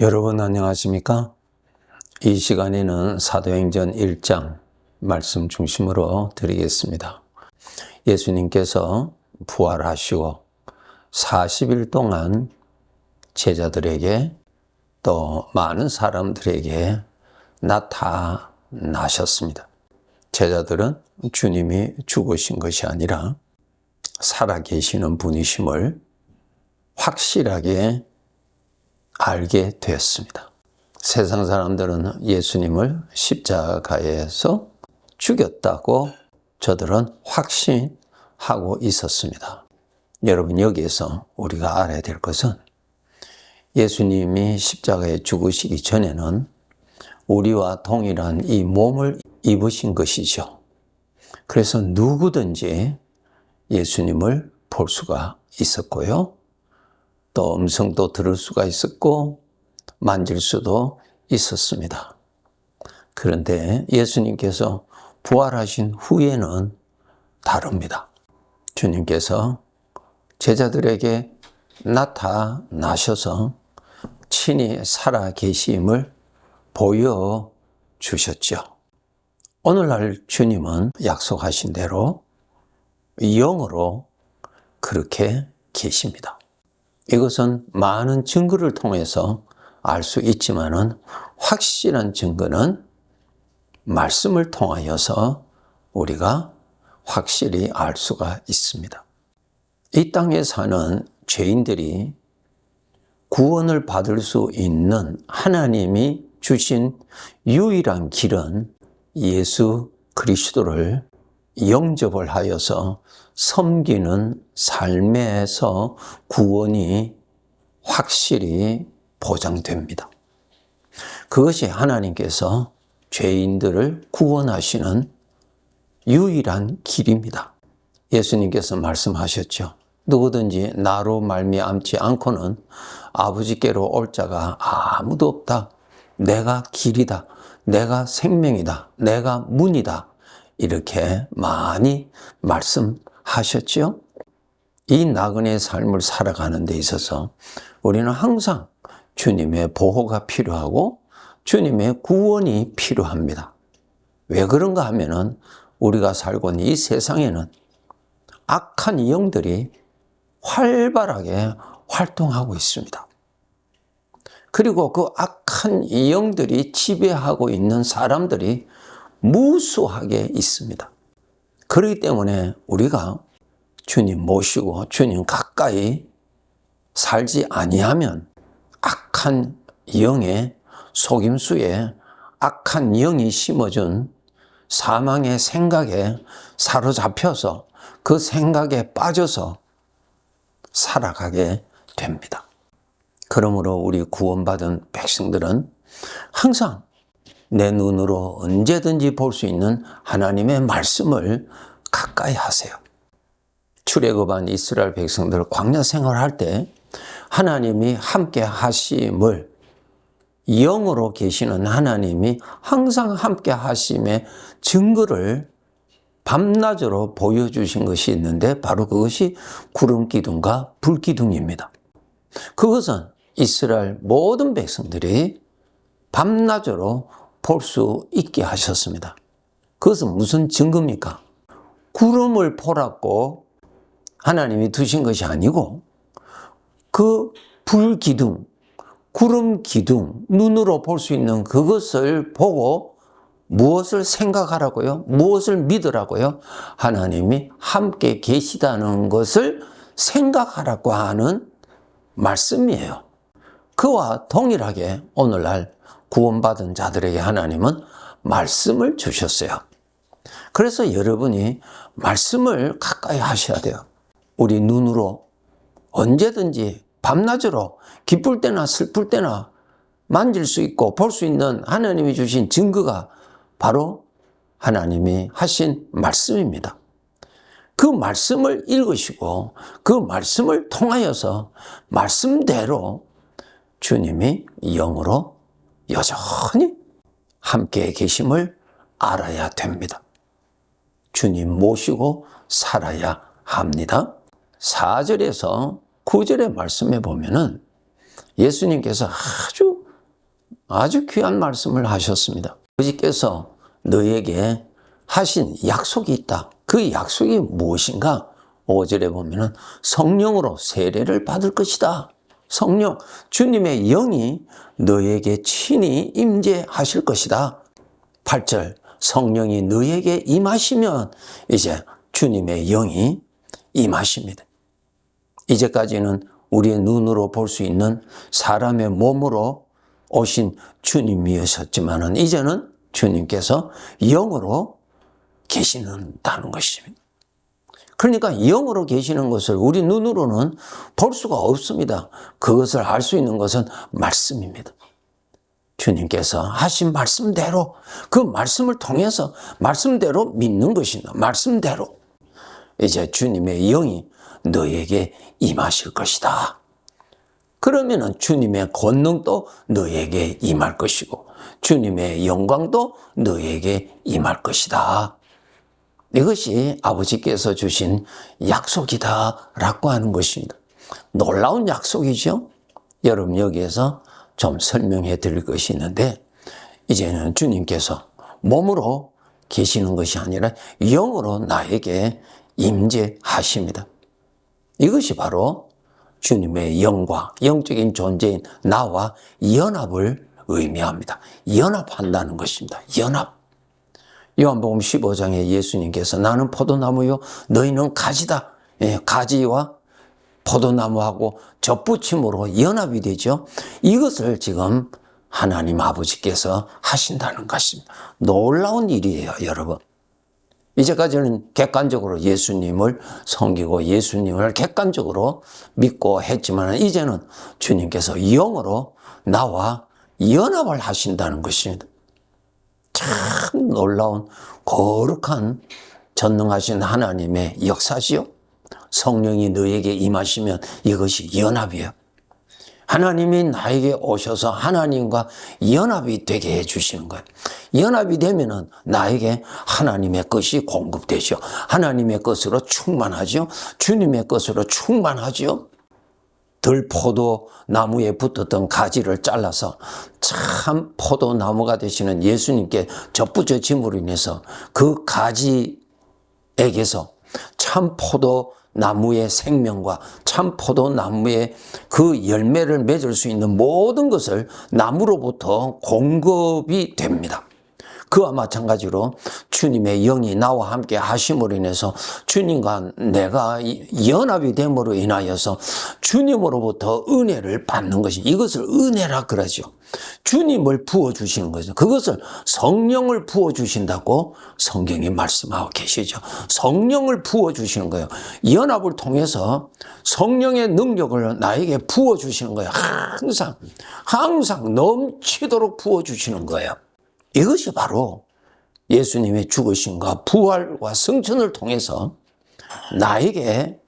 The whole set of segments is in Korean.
여러분 안녕하십니까? 이 시간에는 사도행전 1장 말씀 중심으로 드리겠습니다. 예수님께서 부활하시고 40일 동안 제자들에게 또 많은 사람들에게 나타나셨습니다. 제자들은 주님이 죽으신 것이 아니라 살아계시는 분이심을 확실하게 알게 되었습니다. 세상 사람들은 예수님을 십자가에서 죽였다고 저들은 확신하고 있었습니다. 여러분, 여기에서 우리가 알아야 될 것은 예수님이 십자가에 죽으시기 전에는 우리와 동일한 이 몸을 입으신 것이죠. 그래서 누구든지 예수님을 볼 수가 있었고요. 또 음성도 들을 수가 있었고 만질 수도 있었습니다. 그런데 예수님께서 부활하신 후에는 다릅니다. 주님께서 제자들에게 나타나셔서 친히 살아계심을 보여주셨죠. 오늘날 주님은 약속하신 대로 영으로 그렇게 계십니다. 이것은 많은 증거를 통해서 알 수 있지만은 확실한 증거는 말씀을 통하여서 우리가 확실히 알 수가 있습니다. 이 땅에 사는 죄인들이 구원을 받을 수 있는 하나님이 주신 유일한 길은 예수 그리스도를 영접을 하여서 섬기는 삶에서 구원이 확실히 보장됩니다. 그것이 하나님께서 죄인들을 구원하시는 유일한 길입니다. 예수님께서 말씀하셨죠. 누구든지 나로 말미암지 않고는 아버지께로 올 자가 아무도 없다. 내가 길이다. 내가 생명이다. 내가 문이다. 이렇게 많이 말씀하셨죠. 이 나그네의 삶을 살아가는 데 있어서 우리는 항상 주님의 보호가 필요하고 주님의 구원이 필요합니다. 왜 그런가 하면은 우리가 살고 있는 이 세상에는 악한 영들이 활발하게 활동하고 있습니다. 그리고 그 악한 영들이 지배하고 있는 사람들이 무수하게 있습니다. 그렇기 때문에 우리가 주님 모시고 주님 가까이 살지 아니하면 악한 영의 속임수에 악한 영이 심어준 사망의 생각에 사로잡혀서 그 생각에 빠져서 살아가게 됩니다. 그러므로 우리 구원받은 백성들은 항상 내 눈으로 언제든지 볼 수 있는 하나님의 말씀을 가까이 하세요. 출애굽한 이스라엘 백성들 광야 생활할 때 하나님이 함께 하심을 영으로 계시는 하나님이 항상 함께 하심의 증거를 밤낮으로 보여주신 것이 있는데 바로 그것이 구름 기둥과 불 기둥입니다. 그것은 이스라엘 모든 백성들이 밤낮으로 볼 수 있게 하셨습니다. 그것은 무슨 증거입니까? 구름을 보라고 하나님이 두신 것이 아니고 그 불기둥, 구름 기둥, 눈으로 볼 수 있는 그것을 보고 무엇을 생각하라고요? 무엇을 믿으라고요? 하나님이 함께 계시다는 것을 생각하라고 하는 말씀이에요. 그와 동일하게 오늘날 구원받은 자들에게 하나님은 말씀을 주셨어요. 그래서 여러분이 말씀을 가까이 하셔야 돼요. 우리 눈으로 언제든지 밤낮으로 기쁠 때나 슬플 때나 만질 수 있고 볼 수 있는 하나님이 주신 증거가 바로 하나님이 하신 말씀입니다. 그 말씀을 읽으시고 그 말씀을 통하여서 말씀대로 주님이 영으로 여전히 함께 계심을 알아야 됩니다. 주님 모시고 살아야 합니다. 4절에서 9절의 말씀에 보면은 예수님께서 아주 아주 귀한 말씀을 하셨습니다. 아버지께서 너에게 하신 약속이 있다. 그 약속이 무엇인가? 5절에 보면은 성령으로 세례를 받을 것이다. 성령, 주님의 영이 너에게 친히 임재하실 것이다. 8절, 성령이 너에게 임하시면 이제 주님의 영이 임하십니다. 이제까지는 우리의 눈으로 볼 수 있는 사람의 몸으로 오신 주님이셨지만은 이제는 주님께서 영으로 계시는다는 것입니다. 그러니까 영으로 계시는 것을 우리 눈으로는 볼 수가 없습니다. 그것을 알 수 있는 것은 말씀입니다. 주님께서 하신 말씀대로 그 말씀을 통해서 말씀대로 믿는 것입니다. 말씀대로 이제 주님의 영이 너에게 임하실 것이다. 그러면은 주님의 권능도 너에게 임할 것이고 주님의 영광도 너에게 임할 것이다. 이것이 아버지께서 주신 약속이다라고 하는 것입니다. 놀라운 약속이죠. 여러분 여기에서 좀 설명해 드릴 것이 있는데 이제는 주님께서 몸으로 계시는 것이 아니라 영으로 나에게 임재하십니다. 이것이 바로 주님의 영과 영적인 존재인 나와 연합을 의미합니다. 연합한다는 것입니다. 연합. 요한복음 15장에 예수님께서 나는 포도나무요 너희는 가지다. 가지와 포도나무하고 접붙임으로 연합이 되죠. 이것을 지금 하나님 아버지께서 하신다는 것입니다. 놀라운 일이에요, 여러분. 이제까지는 객관적으로 예수님을 섬기고 예수님을 객관적으로 믿고 했지만 이제는 주님께서 영으로 나와 연합을 하신다는 것입니다. 참 놀라운 거룩한 전능하신 하나님의 역사지요. 성령이 너에게 임하시면 이것이 연합이에요. 하나님이 나에게 오셔서 하나님과 연합이 되게 해주시는 거예요. 연합이 되면은 나에게 하나님의 것이 공급되죠. 하나님의 것으로 충만하죠. 주님의 것으로 충만하죠. 들포도나무에 붙었던 가지를 잘라서 참 포도나무가 되시는 예수님께 접붙여짐으로 인해서 그 가지에게서 참 포도나무의 생명과 참 포도나무의 그 열매를 맺을 수 있는 모든 것을 나무로부터 공급이 됩니다. 그와 마찬가지로 주님의 영이 나와 함께 하심으로 인해서 주님과 내가 연합이 됨으로 인하여서 주님으로부터 은혜를 받는 것이 이것을 은혜라 그러죠. 주님을 부어주시는 거죠. 그것을 성령을 부어주신다고 성경이 말씀하고 계시죠. 성령을 부어주시는 거예요. 연합을 통해서 성령의 능력을 나에게 부어주시는 거예요. 항상 넘치도록 부어주시는 거예요. 이것이 바로 예수님의 죽으심과 부활과 승천을 통해서 나에게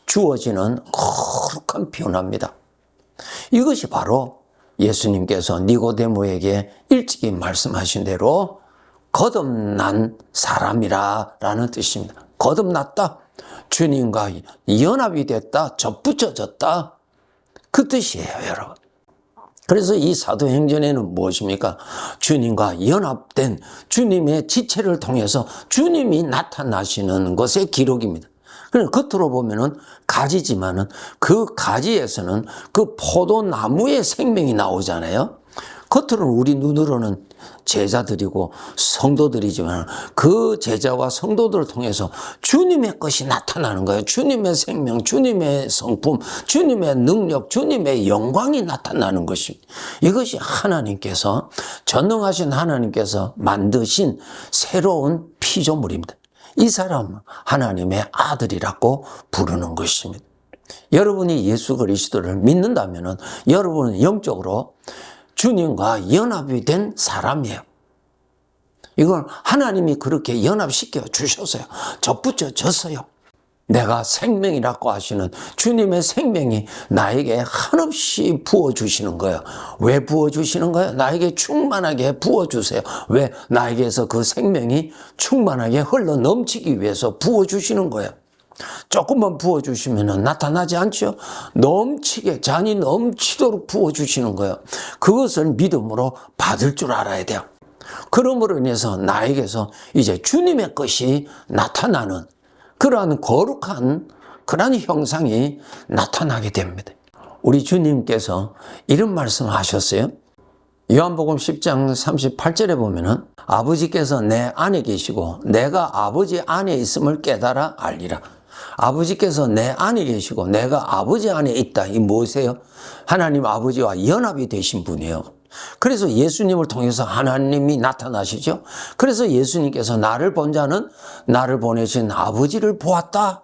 주어지는 거룩한 변화입니다. 이것이 바로 예수님께서 니고데모에게 일찍이 말씀하신 대로 거듭난 사람이라는 뜻입니다. 거듭났다. 주님과 연합이 됐다. 접붙여졌다. 그 뜻이에요, 여러분. 그래서 이 사도행전에는 무엇입니까? 주님과 연합된 주님의 지체를 통해서 주님이 나타나시는 것의 기록입니다. 그럼 겉으로 보면은 가지지만은 그 가지에서는 그 포도나무의 생명이 나오잖아요. 겉으로는 우리 눈으로는 제자들이고 성도들이지만 그 제자와 성도들을 통해서 주님의 것이 나타나는 거예요. 주님의 생명, 주님의 성품, 주님의 능력, 주님의 영광이 나타나는 것입니다. 이것이 하나님께서 전능하신 하나님께서 만드신 새로운 피조물입니다. 이 사람 하나님의 아들이라고 부르는 것입니다. 여러분이 예수 그리스도를 믿는다면 여러분은 영적으로 주님과 연합이 된 사람이에요. 이걸 하나님이 그렇게 연합시켜 주셨어요. 접붙여 줬어요. 내가 생명이라고 하시는 주님의 생명이 나에게 한없이 부어주시는 거예요. 왜 부어주시는 거예요? 나에게 충만하게 부어주세요. 왜? 나에게서 그 생명이 충만하게 흘러 넘치기 위해서 부어주시는 거예요. 조금만 부어주시면 나타나지 않죠? 넘치게, 잔이 넘치도록 부어주시는 거예요. 그것을 믿음으로 받을 줄 알아야 돼요. 그러므로 인해서 나에게서 이제 주님의 것이 나타나는 그러한 거룩한 그러한 형상이 나타나게 됩니다. 우리 주님께서 이런 말씀을 하셨어요. 요한복음 10장 38절에 보면은 아버지께서 내 안에 계시고 내가 아버지 안에 있음을 깨달아 알리라. 아버지께서 내 안에 계시고 내가 아버지 안에 있다. 이 무엇이에요? 하나님 아버지와 연합이 되신 분이에요. 그래서 예수님을 통해서 하나님이 나타나시죠. 그래서 예수님께서 나를 본 자는 나를 보내신 아버지를 보았다.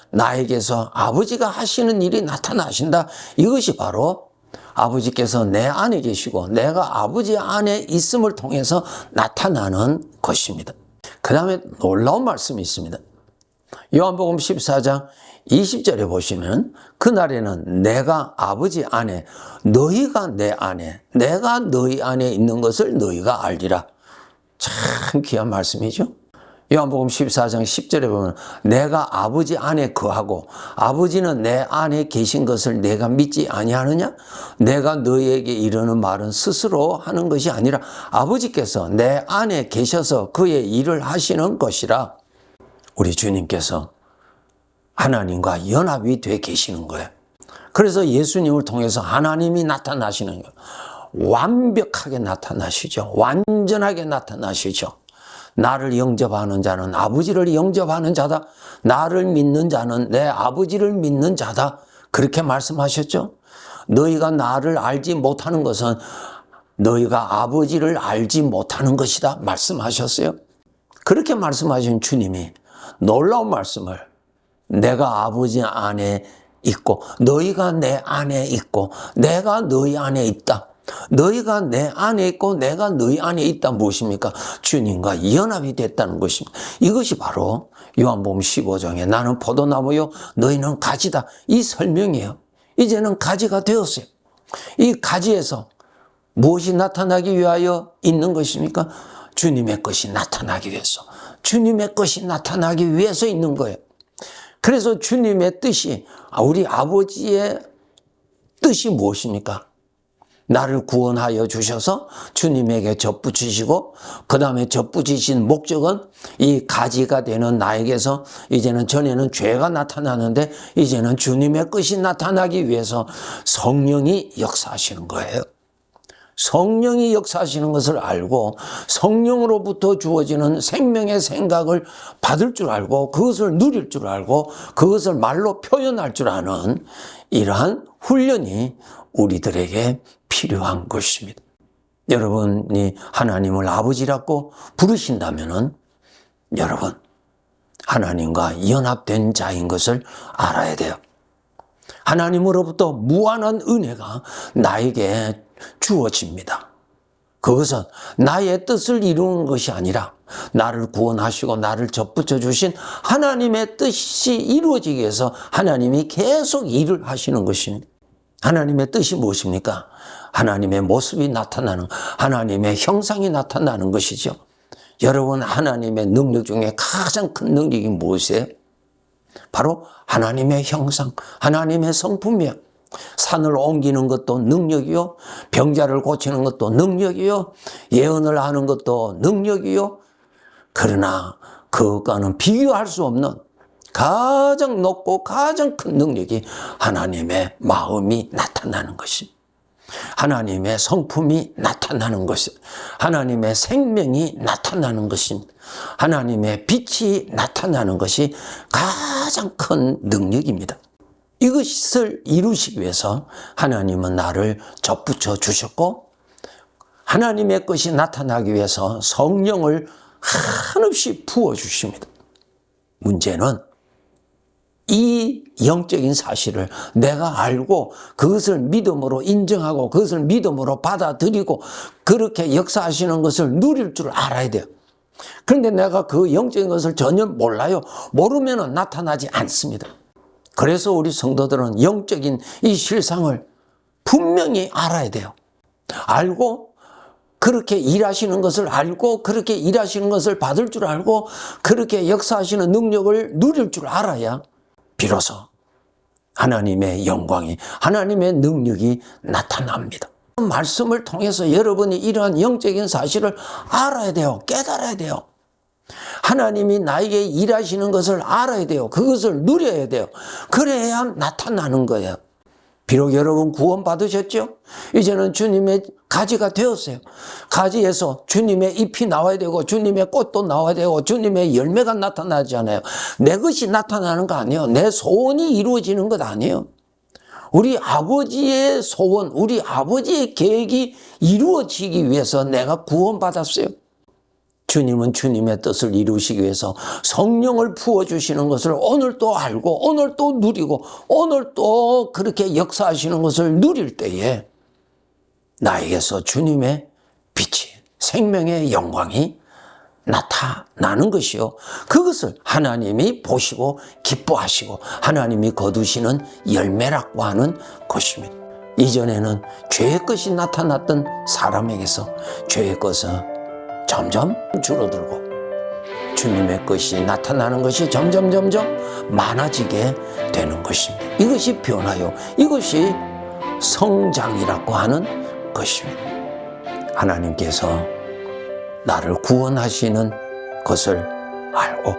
나에게서 아버지가 하시는 일이 나타나신다. 이것이 바로 아버지께서 내 안에 계시고 내가 아버지 안에 있음을 통해서 나타나는 것입니다. 그 다음에 놀라운 말씀이 있습니다. 요한복음 14장 20절에 보시면 그날에는 내가 아버지 안에 너희가 내 안에 내가 너희 안에 있는 것을 너희가 알리라. 참 귀한 말씀이죠. 요한복음 14장 10절에 보면 내가 아버지 안에 거하고 아버지는 내 안에 계신 것을 내가 믿지 아니하느냐? 내가 너희에게 이르는 말은 스스로 하는 것이 아니라 아버지께서 내 안에 계셔서 그의 일을 하시는 것이라. 우리 주님께서 하나님과 연합이 돼 계시는 거예요. 그래서 예수님을 통해서 하나님이 나타나시는 거예요. 완벽하게 나타나시죠. 완전하게 나타나시죠. 나를 영접하는 자는 아버지를 영접하는 자다. 나를 믿는 자는 내 아버지를 믿는 자다. 그렇게 말씀하셨죠. 너희가 나를 알지 못하는 것은 너희가 아버지를 알지 못하는 것이다 말씀하셨어요. 그렇게 말씀하신 주님이 놀라운 말씀을 내가 아버지 안에 있고 너희가 내 안에 있고 내가 너희 안에 있다. 너희가 내 안에 있고 내가 너희 안에 있다. 무엇입니까? 주님과 연합이 됐다는 것입니다. 이것이 바로 요한복음 15장에 나는 포도나무요 너희는 가지다. 이 설명이에요. 이제는 가지가 되었어요. 이 가지에서 무엇이 나타나기 위하여 있는 것입니까? 주님의 것이 나타나기 위해서. 주님의 것이 나타나기 위해서 있는 거예요. 그래서 주님의 뜻이 우리 아버지의 뜻이 무엇입니까? 나를 구원하여 주셔서 주님에게 접붙이시고 그 다음에 접붙이신 목적은 이 가지가 되는 나에게서 이제는 전에는 죄가 나타나는데 이제는 주님의 것이 나타나기 위해서 성령이 역사하시는 거예요. 성령이 역사하시는 것을 알고 성령으로부터 주어지는 생명의 생각을 받을 줄 알고 그것을 누릴 줄 알고 그것을 말로 표현할 줄 아는 이러한 훈련이 우리들에게 필요한 것입니다. 여러분이 하나님을 아버지라고 부르신다면은 여러분 하나님과 연합된 자인 것을 알아야 돼요. 하나님으로부터 무한한 은혜가 나에게 주어집니다. 그것은 나의 뜻을 이루는 것이 아니라 나를 구원하시고 나를 접붙여 주신 하나님의 뜻이 이루어지기 위해서 하나님이 계속 일을 하시는 것입니다. 하나님의 뜻이 무엇입니까? 하나님의 모습이 나타나는, 하나님의 형상이 나타나는 것이죠. 여러분, 하나님의 능력 중에 가장 큰 능력이 무엇이에요? 바로 하나님의 형상, 하나님의 성품이에요. 산을 옮기는 것도 능력이요, 병자를 고치는 것도 능력이요, 예언을 하는 것도 능력이요. 그러나 그것과는 비교할 수 없는 가장 높고 가장 큰 능력이 하나님의 마음이 나타나는 것입니다. 하나님의 성품이 나타나는 것입니다. 하나님의 생명이 나타나는 것입니다. 하나님의 빛이 나타나는 것이 가장 큰 능력입니다. 이것을 이루시기 위해서 하나님은 나를 접붙여 주셨고 하나님의 것이 나타나기 위해서 성령을 한없이 부어주십니다. 문제는 이 영적인 사실을 내가 알고 그것을 믿음으로 인정하고 그것을 믿음으로 받아들이고 그렇게 역사하시는 것을 누릴 줄 알아야 돼요. 그런데 내가 그 영적인 것을 전혀 몰라요. 모르면 나타나지 않습니다. 그래서 우리 성도들은 영적인 이 실상을 분명히 알아야 돼요. 알고 그렇게 일하시는 것을 알고 그렇게 일하시는 것을 받을 줄 알고 그렇게 역사하시는 능력을 누릴 줄 알아야 비로소 하나님의 영광이, 하나님의 능력이 나타납니다. 말씀을 통해서 여러분이 이러한 영적인 사실을 알아야 돼요. 깨달아야 돼요. 하나님이 나에게 일하시는 것을 알아야 돼요. 그것을 누려야 돼요. 그래야 나타나는 거예요. 비록 여러분 구원 받으셨죠? 이제는 주님의 가지가 되었어요. 가지에서 주님의 잎이 나와야 되고 주님의 꽃도 나와야 되고 주님의 열매가 나타나잖아요. 내 것이 나타나는 거 아니에요. 내 소원이 이루어지는 것 아니에요. 우리 아버지의 소원, 우리 아버지의 계획이 이루어지기 위해서 내가 구원받았어요. 주님은 주님의 뜻을 이루시기 위해서 성령을 부어주시는 것을 오늘 또 알고 오늘 또 누리고 오늘 또 그렇게 역사하시는 것을 누릴 때에 나에게서 주님의 빛이, 생명의 영광이 나타나는 것이요. 그것을 하나님이 보시고 기뻐하시고 하나님이 거두시는 열매라고 하는 것입니다. 이전에는 죄의 것이 나타났던 사람에게서 죄의 것은 점점 줄어들고 주님의 것이 나타나는 것이 점점 많아지게 되는 것입니다. 이것이 변화요. 이것이 성장이라고 하는 것입니다. 하나님께서 나를 구원하시는 것을 알고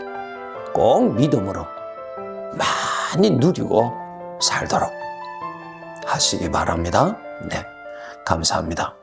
꼭 믿음으로 많이 누리고 살도록 하시기 바랍니다. 네, 감사합니다.